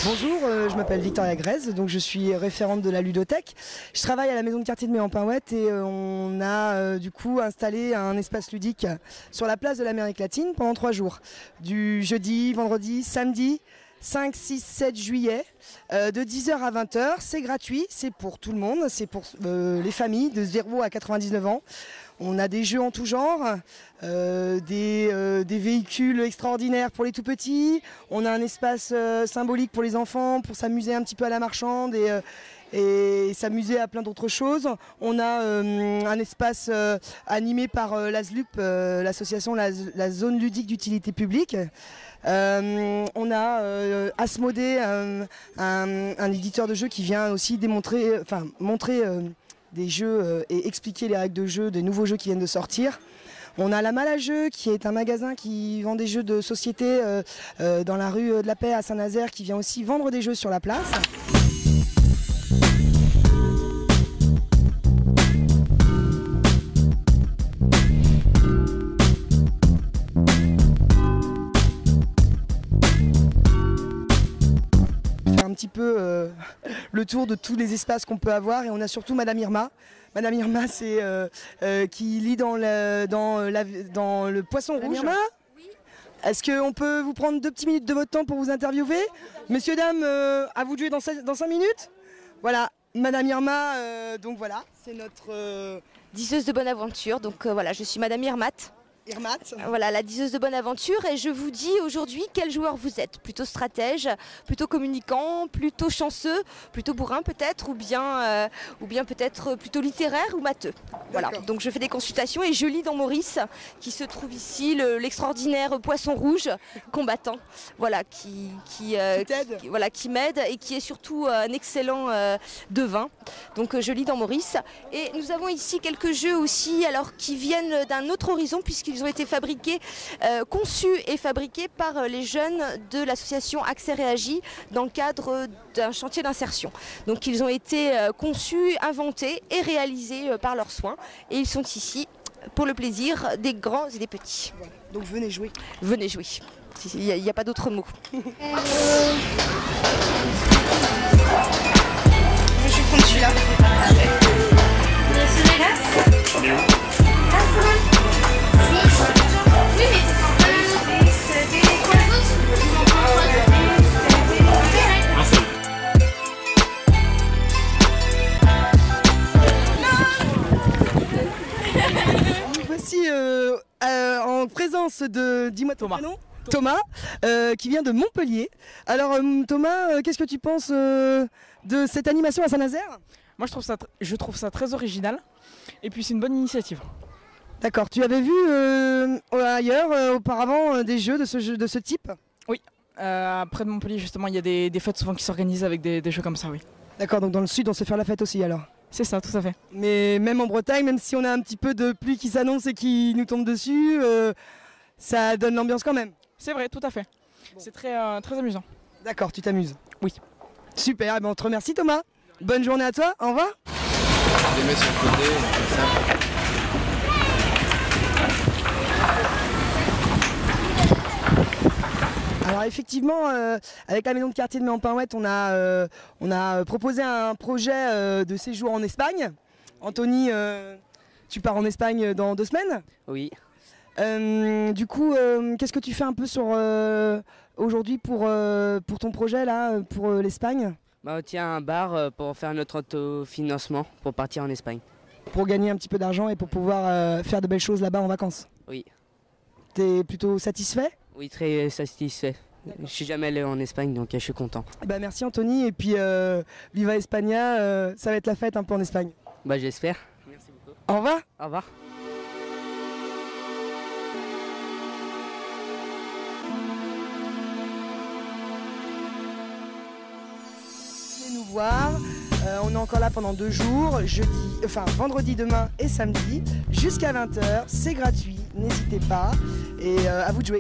Bonjour, je m'appelle Victoria Grèze, donc je suis référente de la ludothèque. Je travaille à la maison de quartier de Méhampin-Ouët et on a du coup installé un espace ludique sur la place de l'Amérique latine pendant 3 jours. Du jeudi, vendredi, samedi, 5, 6, 7 juillet, de 10h à 20h. C'est gratuit, c'est pour tout le monde, c'est pour les familles de 0 à 99 ans. On a des jeux en tout genre, des véhicules extraordinaires pour les tout petits. On a un espace symbolique pour les enfants, pour s'amuser un petit peu à la marchande et s'amuser à plein d'autres choses. On a un espace animé par l'ASLUP, l'association la Zone Ludique d'Utilité Publique. On a Asmodée, un éditeur de jeux qui vient aussi montrer des jeux et expliquer les règles de jeu des nouveaux jeux qui viennent de sortir. On a la Malle à Jeux qui est un magasin qui vend des jeux de société dans la rue de la Paix à Saint-Nazaire, qui vient aussi vendre des jeux sur la place. Un petit peu le tour de tous les espaces qu'on peut avoir, et on a surtout Madame Irma. Madame Irma, c'est qui lit dans le Poisson Rouge. Irma, oui. Est-ce qu'on peut vous prendre 2 petites minutes de votre temps pour vous interviewer? Messieurs, dames, à vous de jouer dans 5 minutes. Voilà, Madame Irma, donc voilà, c'est notre diseuse de bonne aventure. Donc voilà, je suis Madame Irmat. Voilà, la diseuse de bonne aventure, et je vous dis aujourd'hui quel joueur vous êtes. Plutôt stratège, plutôt communicant, plutôt chanceux, plutôt bourrin peut-être, ou bien peut-être plutôt littéraire ou matheux. Voilà, donc je fais des consultations et je lis dans Maurice, qui se trouve ici, l'extraordinaire Poisson Rouge, combattant, voilà, qui m'aide et qui est surtout un excellent devin. Donc je lis dans Maurice, et nous avons ici quelques jeux aussi, alors qui viennent d'un autre horizon, puisqu'ils ont été fabriqués, conçus et fabriqués par les jeunes de l'association Accès Réagi dans le cadre d'un chantier d'insertion. Donc ils ont été conçus, inventés et réalisés par leurs soins, et ils sont ici pour le plaisir des grands et des petits. Voilà. Donc venez jouer. Venez jouer, il n'y a pas d'autre mot. Je suis contre celui-là. Voici en présence de, dis-moi ton prénom, Thomas, qui vient de Montpellier. Alors Thomas, qu'est-ce que tu penses de cette animation à Saint-Nazaire? Moi je trouve ça très original, et puis c'est une bonne initiative. D'accord, tu avais vu ailleurs auparavant des jeux de ce type? Oui, près de Montpellier justement, il y a des fêtes souvent qui s'organisent avec des jeux comme ça, oui. D'accord, donc dans le sud on sait faire la fête aussi alors? C'est ça, tout à fait. Mais même en Bretagne, même si on a un petit peu de pluie qui s'annonce et qui nous tombe dessus, ça donne l'ambiance quand même. C'est vrai, tout à fait. Bon. C'est très amusant. D'accord, tu t'amuses? Oui. Super, on te remercie Thomas. Bonne journée à toi, au revoir. Je les mets sur le côté, comme ça. Alors effectivement, avec la maison de quartier de Méhampin-Ouët, on a proposé un projet de séjour en Espagne. Anthony, tu pars en Espagne dans 2 semaines? Oui. Du coup, qu'est-ce que tu fais un peu aujourd'hui pour ton projet là, pour l'Espagne? Bah, on tient un bar pour faire notre autofinancement pour partir en Espagne. Pour gagner un petit peu d'argent et pour pouvoir faire de belles choses là-bas en vacances? Oui. T'es plutôt satisfait? Oui, très satisfait. Je suis jamais allé en Espagne, donc je suis content. Bah, merci Anthony, et puis Viva España, ça va être la fête un peu en Espagne. Bah, j'espère. Merci beaucoup. Au revoir. Au revoir. Venez nous voir, on est encore là pendant 2 jours, vendredi demain et samedi, jusqu'à 20h, c'est gratuit, n'hésitez pas, et à vous de jouer.